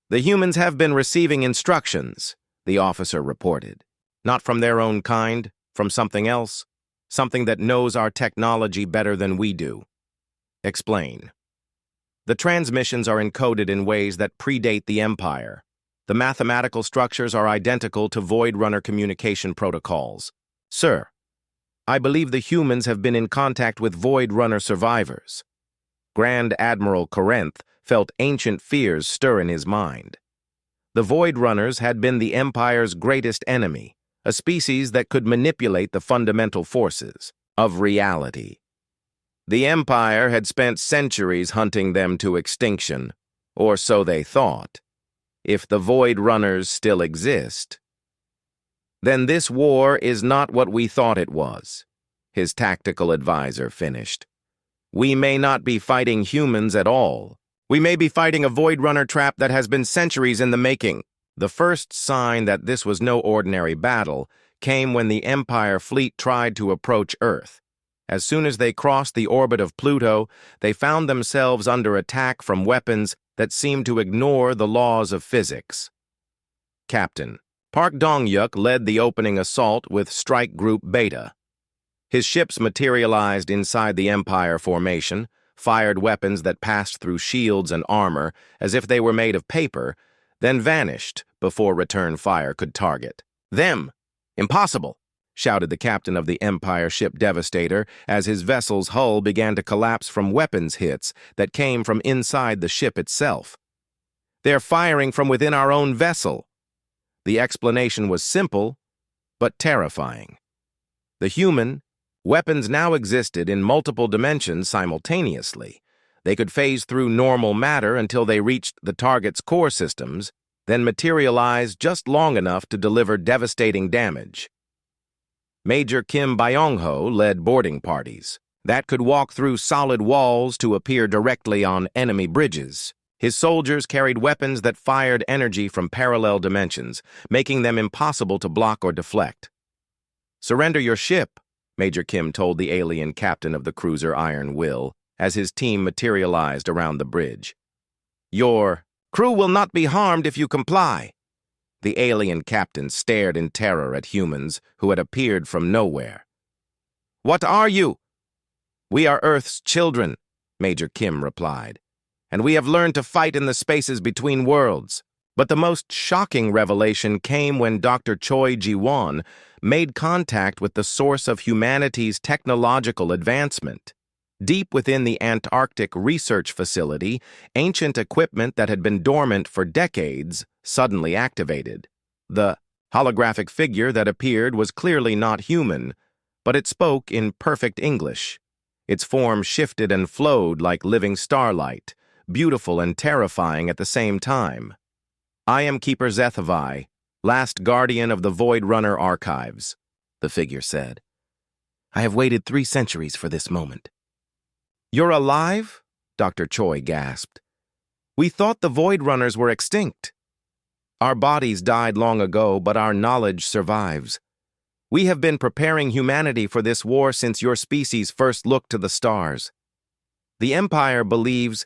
"The humans have been receiving instructions," the officer reported. "Not from their own kind, from something else, something that knows our technology better than we do." "Explain." "The transmissions are encoded in ways that predate the Empire. The mathematical structures are identical to Void Runner communication protocols. Sir, I believe the humans have been in contact with Void Runner survivors." Grand Admiral Corinth felt ancient fears stir in his mind. The Void Runners had been the Empire's greatest enemy, a species that could manipulate the fundamental forces of reality. The Empire had spent centuries hunting them to extinction, or so they thought. If the Void Runners still exist, then this war is not what we thought it was, his tactical advisor finished. "We may not be fighting humans at all. We may be fighting a Void Runner trap that has been centuries in the making." The first sign that this was no ordinary battle came when the Empire fleet tried to approach Earth. As soon as they crossed the orbit of Pluto, they found themselves under attack from weapons that seemed to ignore the laws of physics. Captain Park Dong-yuk led the opening assault with Strike Group Beta. His ships materialized inside the Empire formation, fired weapons that passed through shields and armor as if they were made of paper, then vanished before return fire could target them. "Impossible!" shouted the captain of the Empire ship Devastator as his vessel's hull began to collapse from weapons hits that came from inside the ship itself. "They're firing from within our own vessel." The explanation was simple, but terrifying. The human weapons now existed in multiple dimensions simultaneously. They could phase through normal matter until they reached the target's core systems, then materialize just long enough to deliver devastating damage. Major Kim Byung-ho led boarding parties that could walk through solid walls to appear directly on enemy bridges. His soldiers carried weapons that fired energy from parallel dimensions, making them impossible to block or deflect. "Surrender your ship," Major Kim told the alien captain of the cruiser Iron Will as his team materialized around the bridge. "Your crew will not be harmed if you comply." The alien captain stared in terror at humans who had appeared from nowhere. "What are you?" "We are Earth's children," Major Kim replied, "and we have learned to fight in the spaces between worlds." But the most shocking revelation came when Dr. Choi Ji-won made contact with the source of humanity's technological advancement. Deep within the Antarctic research facility, ancient equipment that had been dormant for decades suddenly activated. The holographic figure that appeared was clearly not human, but it spoke in perfect English. Its form shifted and flowed like living starlight, beautiful and terrifying at the same time. "I am Keeper Zethvi, last guardian of the Void Runner archives," the figure said. "I have waited 3 centuries for this moment." "You're alive?" Dr. Choi gasped. "We thought the Void Runners were extinct." "Our bodies died long ago, but our knowledge survives. We have been preparing humanity for this war since your species first looked to the stars. The Empire believes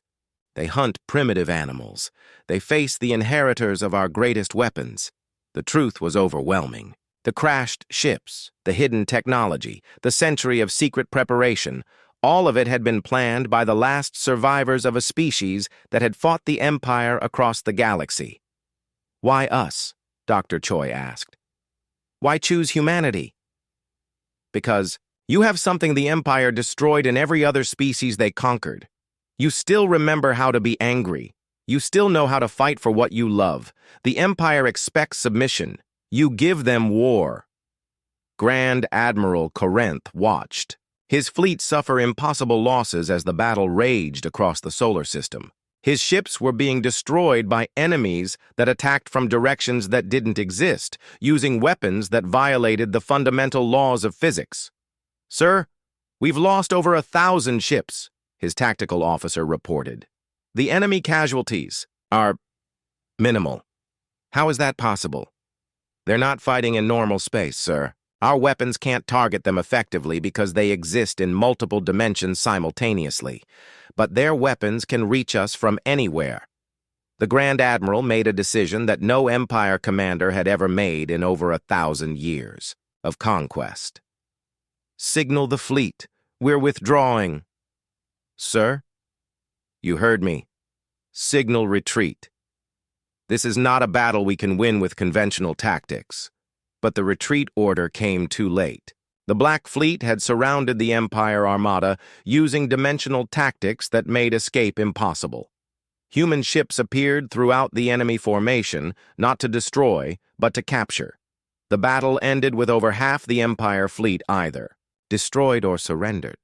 they hunt primitive animals. They face the inheritors of our greatest weapons." The truth was overwhelming. The crashed ships, the hidden technology, the century of secret preparation, all of it had been planned by the last survivors of a species that had fought the Empire across the galaxy. "Why us?" Dr. Choi asked. "Why choose humanity?" "Because you have something the Empire destroyed in every other species they conquered. You still remember how to be angry. You still know how to fight for what you love. The Empire expects submission. You give them war." Grand Admiral Corinth watched. His fleet suffer impossible losses as the battle raged across the solar system. His ships were being destroyed by enemies that attacked from directions that didn't exist, using weapons that violated the fundamental laws of physics. "Sir, we've lost over 1,000 ships," his tactical officer reported. "The enemy casualties are minimal." "How is that possible?" "They're not fighting in normal space, sir. Our weapons can't target them effectively because they exist in multiple dimensions simultaneously. But their weapons can reach us from anywhere." The Grand Admiral made a decision that no Empire commander had ever made in over 1,000 years of conquest. "Signal the fleet. We're withdrawing." "Sir?" "You heard me. Signal retreat. This is not a battle we can win with conventional tactics." But the retreat order came too late. The Black Fleet had surrounded the Empire Armada using dimensional tactics that made escape impossible. Human ships appeared throughout the enemy formation, not to destroy, but to capture. The battle ended with over half the Empire fleet either destroyed or surrendered.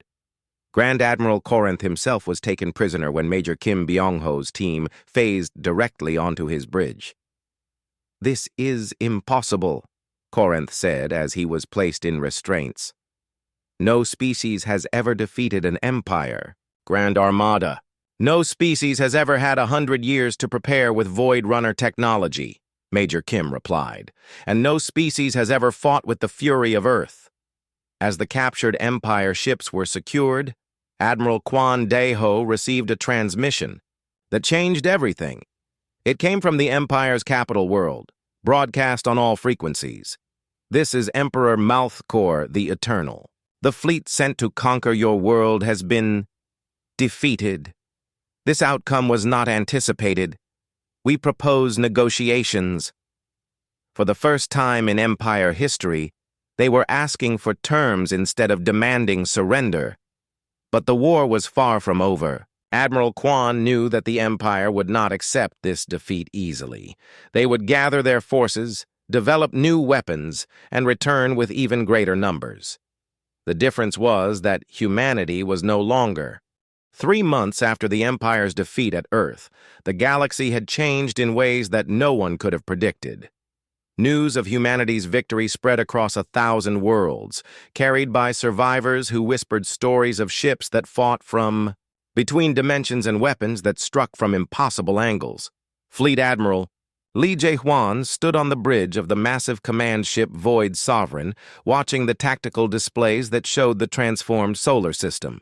Grand Admiral Corinth himself was taken prisoner when Major Kim Byung-ho's team phased directly onto his bridge. "This is impossible," Corinth said as he was placed in restraints. "No species has ever defeated an empire, Grand Armada. No species has ever had 100 years to prepare with Void Runner technology," Major Kim replied. "And no species has ever fought with the fury of Earth." As the captured Empire ships were secured, Admiral Kwon Dae-ho received a transmission that changed everything. It came from the Empire's capital world, broadcast on all frequencies. "This is Emperor Mouthcore the Eternal. The fleet sent to conquer your world has been defeated. This outcome was not anticipated. We propose negotiations. For the first time in Empire history, they were asking for terms instead of demanding surrender. But the war was far from over. Admiral Quan knew that the Empire would not accept this defeat easily. They would gather their forces, develop new weapons, and return with even greater numbers. The difference was that humanity was no longer. 3 months after the Empire's defeat at Earth, the galaxy had changed in ways that no one could have predicted. News of humanity's victory spread across 1,000 worlds, carried by survivors who whispered stories of ships that fought from between dimensions and weapons that struck from impossible angles. Fleet Admiral Li Jiehuan stood on the bridge of the massive command ship Void Sovereign, watching the tactical displays that showed the transformed solar system.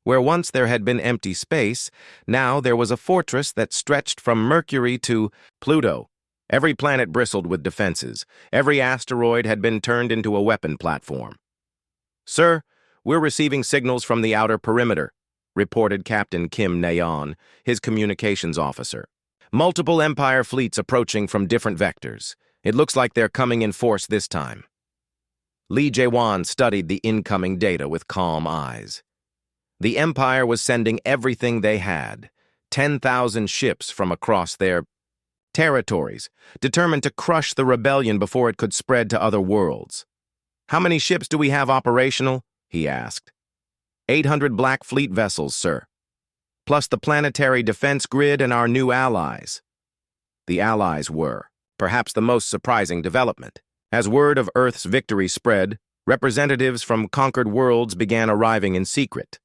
Where once there had been empty space, now there was a fortress that stretched from Mercury to Pluto. Every planet bristled with defenses. Every asteroid had been turned into a weapon platform. "Sir, we're receiving signals from the outer perimeter," reported Captain Kim Nayon, his communications officer. "Multiple Empire fleets approaching from different vectors. It looks like they're coming in force this time." Li Jiehuan studied the incoming data with calm eyes. The Empire was sending everything they had, 10,000 ships from across their territories, determined to crush the rebellion before it could spread to other worlds. "How many ships do we have operational?" he asked. 800 Black Fleet vessels, sir, plus the planetary defense grid and our new allies." The allies were, perhaps, the most surprising development. As word of Earth's victory spread, representatives from conquered worlds began arriving in secret.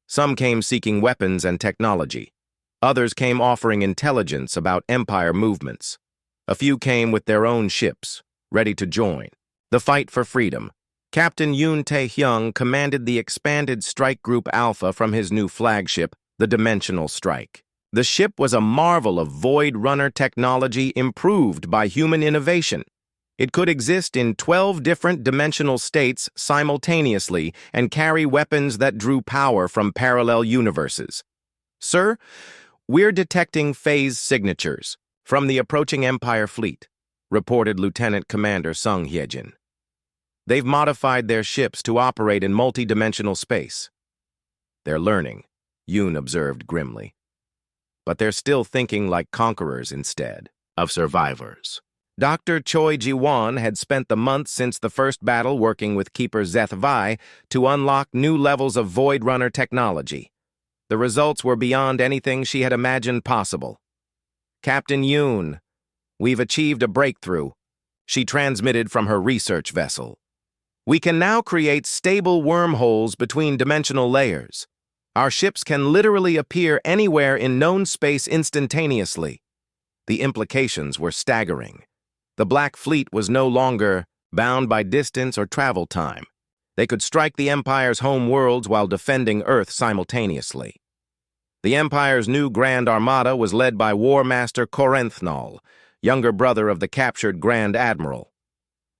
Some came seeking weapons and technology. Others came offering intelligence about Empire movements. A few came with their own ships, ready to join. The fight for freedom. Captain Yoon Tae-hyung commanded the expanded Strike Group Alpha from his new flagship, the Dimensional Strike. The ship was a marvel of Void Runner technology improved by human innovation. It could exist in 12 different dimensional states simultaneously and carry weapons that drew power from parallel universes. "Sir, we're detecting phase signatures from the approaching Empire fleet," reported Lieutenant Commander Sung Hyejin. "They've modified their ships to operate in multi-dimensional space." "They're learning," Yoon observed grimly. "But they're still thinking like conquerors instead of survivors." Dr. Choi Ji-won had spent the months since the first battle working with Keeper Zeth Vi to unlock new levels of Void Runner technology. The results were beyond anything she had imagined possible. "Captain Yoon, we've achieved a breakthrough," she transmitted from her research vessel. "We can now create stable wormholes between dimensional layers. Our ships can literally appear anywhere in known space instantaneously." The implications were staggering. The Black Fleet was no longer bound by distance or travel time. They could strike the Empire's home worlds while defending Earth simultaneously. The Empire's new Grand Armada was led by War Master Korenthnal, younger brother of the captured Grand Admiral.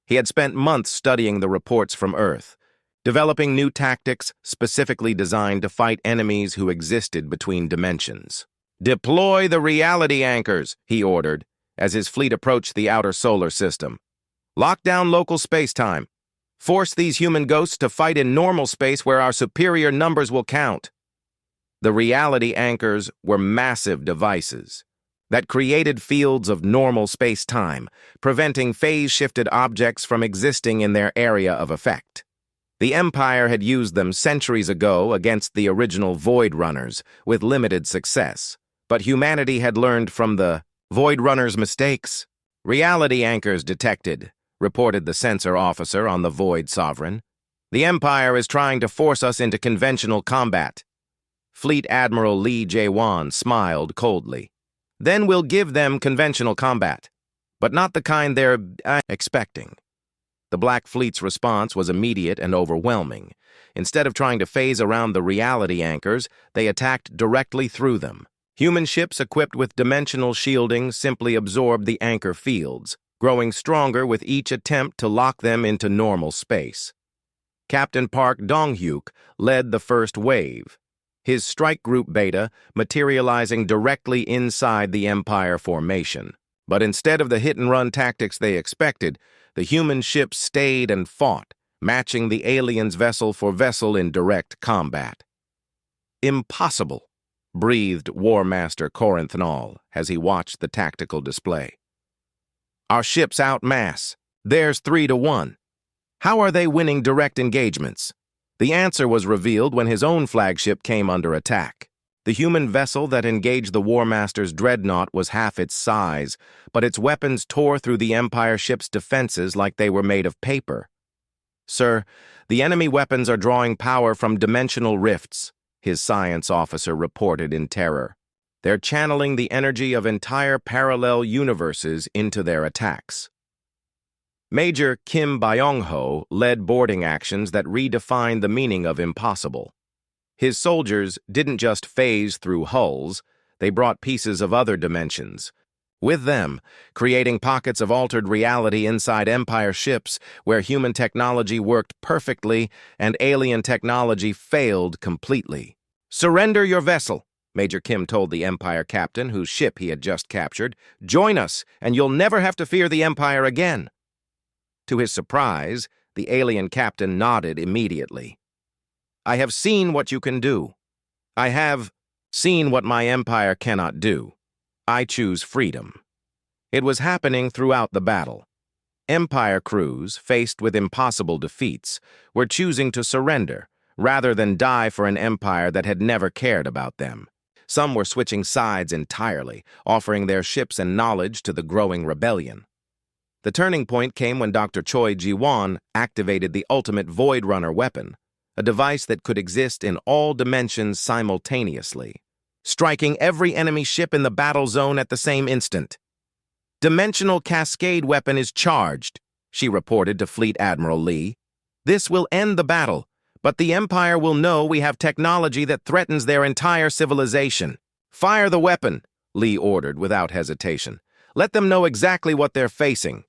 He had spent months studying the reports from Earth, developing new tactics specifically designed to fight enemies who existed between dimensions. "Deploy the reality anchors," he ordered, as his fleet approached the outer solar system. "Lock down local space-time. Force these human ghosts to fight in normal space where our superior numbers will count." The reality anchors were massive devices that created fields of normal space-time, preventing phase-shifted objects from existing in their area of effect. The Empire had used them centuries ago against the original Void Runners with limited success, but humanity had learned from the Void Runners' mistakes. "Reality anchors detected," reported the sensor officer on the Void Sovereign. "The Empire is trying to force us into conventional combat." Fleet Admiral Li Jiehuan smiled coldly. "Then we'll give them conventional combat, but not the kind they're expecting." The Black Fleet's response was immediate and overwhelming. Instead of trying to phase around the reality anchors, they attacked directly through them. Human ships equipped with dimensional shielding simply absorbed the anchor fields, growing stronger with each attempt to lock them into normal space. Captain Park Dong-hyuk led the first wave, his strike group Beta materializing directly inside the Empire formation. But instead of the hit-and-run tactics they expected, the human ships stayed and fought, matching the aliens vessel for vessel in direct combat. "Impossible," breathed War Master Corinthnal as he watched the tactical display. "Our ships outmass. Theirs 3-1. How are they winning direct engagements?" The answer was revealed when his own flagship came under attack. The human vessel that engaged the War Master's dreadnought was half its size, but its weapons tore through the Empire ship's defenses like they were made of paper. "Sir, the enemy weapons are drawing power from dimensional rifts," his science officer reported in terror. "They're channeling the energy of entire parallel universes into their attacks." Major Kim Byung-ho led boarding actions that redefined the meaning of impossible. His soldiers didn't just phase through hulls, they brought pieces of other dimensions with them, creating pockets of altered reality inside Empire ships where human technology worked perfectly and alien technology failed completely. "Surrender your vessel," Major Kim told the Empire captain whose ship he had just captured. "Join us, and you'll never have to fear the Empire again." To his surprise, the alien captain nodded immediately. "I have seen what you can do. I have seen what my empire cannot do. I choose freedom." It was happening throughout the battle. Empire crews, faced with impossible defeats, were choosing to surrender rather than die for an empire that had never cared about them. Some were switching sides entirely, offering their ships and knowledge to the growing rebellion. The turning point came when Dr. Choi Ji-won activated the ultimate Void Runner weapon, a device that could exist in all dimensions simultaneously, striking every enemy ship in the battle zone at the same instant. "Dimensional Cascade weapon is charged," she reported to Fleet Admiral Lee. "This will end the battle, but the Empire will know we have technology that threatens their entire civilization." "Fire the weapon," Lee ordered without hesitation. "Let them know exactly what they're facing."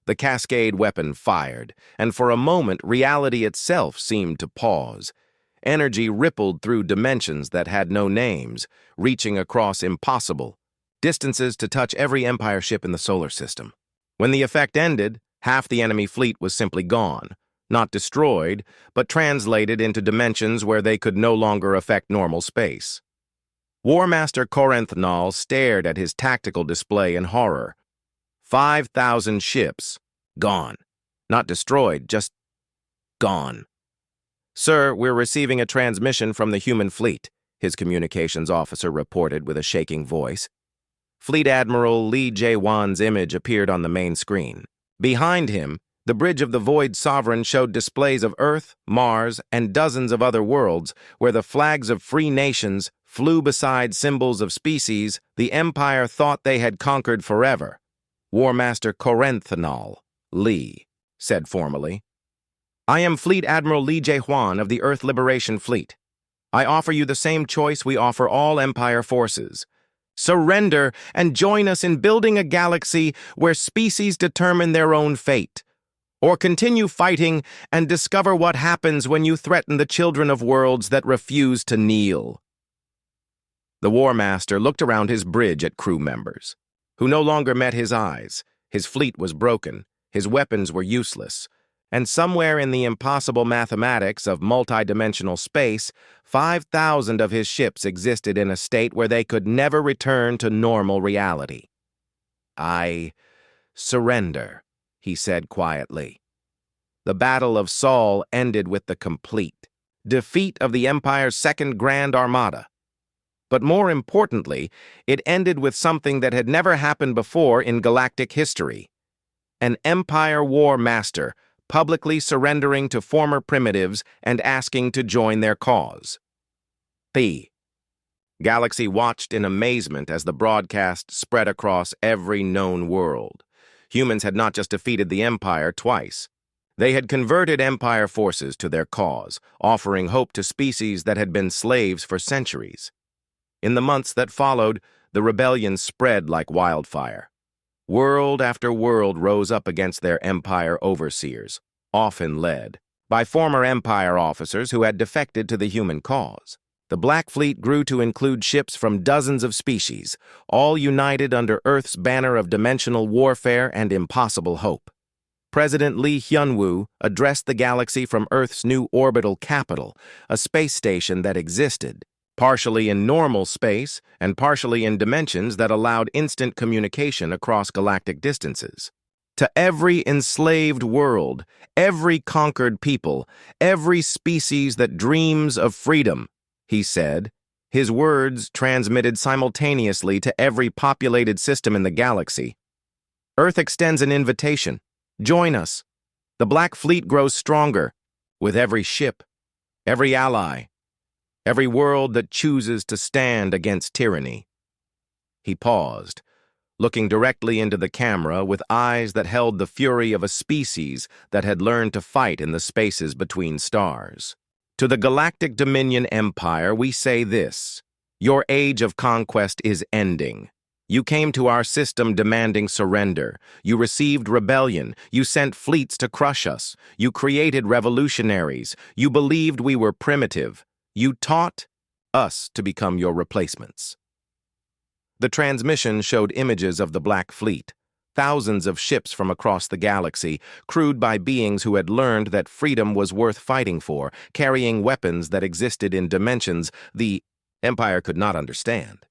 The Cascade weapon fired, and for a moment reality itself seemed to pause. Energy rippled through dimensions that had no names, reaching across impossible distances to touch every Empire ship in the solar system. When the effect ended, half the enemy fleet was simply gone, not destroyed, but translated into dimensions where they could no longer affect normal space. War Master Corinthnal stared at his tactical display in horror. 5,000 ships, gone. Not destroyed, just gone. "Sir, we're receiving a transmission from the human fleet," his communications officer reported with a shaking voice. Fleet Admiral Lee Jae-won's image appeared on the main screen. Behind him, the bridge of the Void Sovereign showed displays of Earth, Mars, and dozens of other worlds where the flags of free nations flew beside symbols of species the Empire thought they had conquered forever. War Master Corinthnal Lee said formally, "I am Fleet Admiral Lee Jae-hwan of the Earth Liberation Fleet. I offer you the same choice we offer all Empire forces. Surrender and join us in building a galaxy where species determine their own fate. Or continue fighting and discover what happens when you threaten the children of worlds that refuse to kneel." The War Master looked around his bridge at crew members, who no longer met his eyes. His fleet was broken, his weapons were useless, and somewhere in the impossible mathematics of multidimensional space, 5,000 of his ships existed in a state where they could never return to normal reality. "I surrender," he said quietly. The Battle of Saul ended with the complete defeat of the Empire's Second Grand Armada. But more importantly, it ended with something that had never happened before in galactic history. An Empire War Master publicly surrendering to former primitives and asking to join their cause. The Galaxy watched in amazement as the broadcast spread across every known world. Humans had not just defeated the Empire twice. They had converted Empire forces to their cause, offering hope to species that had been slaves for centuries. In the months that followed, the rebellion spread like wildfire. World after world rose up against their Empire overseers, often led by former Empire officers who had defected to the human cause. The Black Fleet grew to include ships from dozens of species, all united under Earth's banner of dimensional warfare and impossible hope. President Lee Hyun-woo addressed the galaxy from Earth's new orbital capital, a space station that existed, partially in normal space and partially in dimensions that allowed instant communication across galactic distances. To every enslaved world, every conquered people, every species that dreams of freedom, he said, his words transmitted simultaneously to every populated system in the galaxy. Earth extends an invitation. Join us. The Black Fleet grows stronger with every ship, every ally, every world that chooses to stand against tyranny. He paused, looking directly into the camera with eyes that held the fury of a species that had learned to fight in the spaces between stars. To the Galactic Dominion Empire, we say this: your age of conquest is ending. You came to our system demanding surrender. You received rebellion. You sent fleets to crush us. You created revolutionaries. You believed we were primitive. You taught us to become your replacements. The transmission showed images of the Black Fleet, thousands of ships from across the galaxy, crewed by beings who had learned that freedom was worth fighting for, carrying weapons that existed in dimensions the Empire could not understand.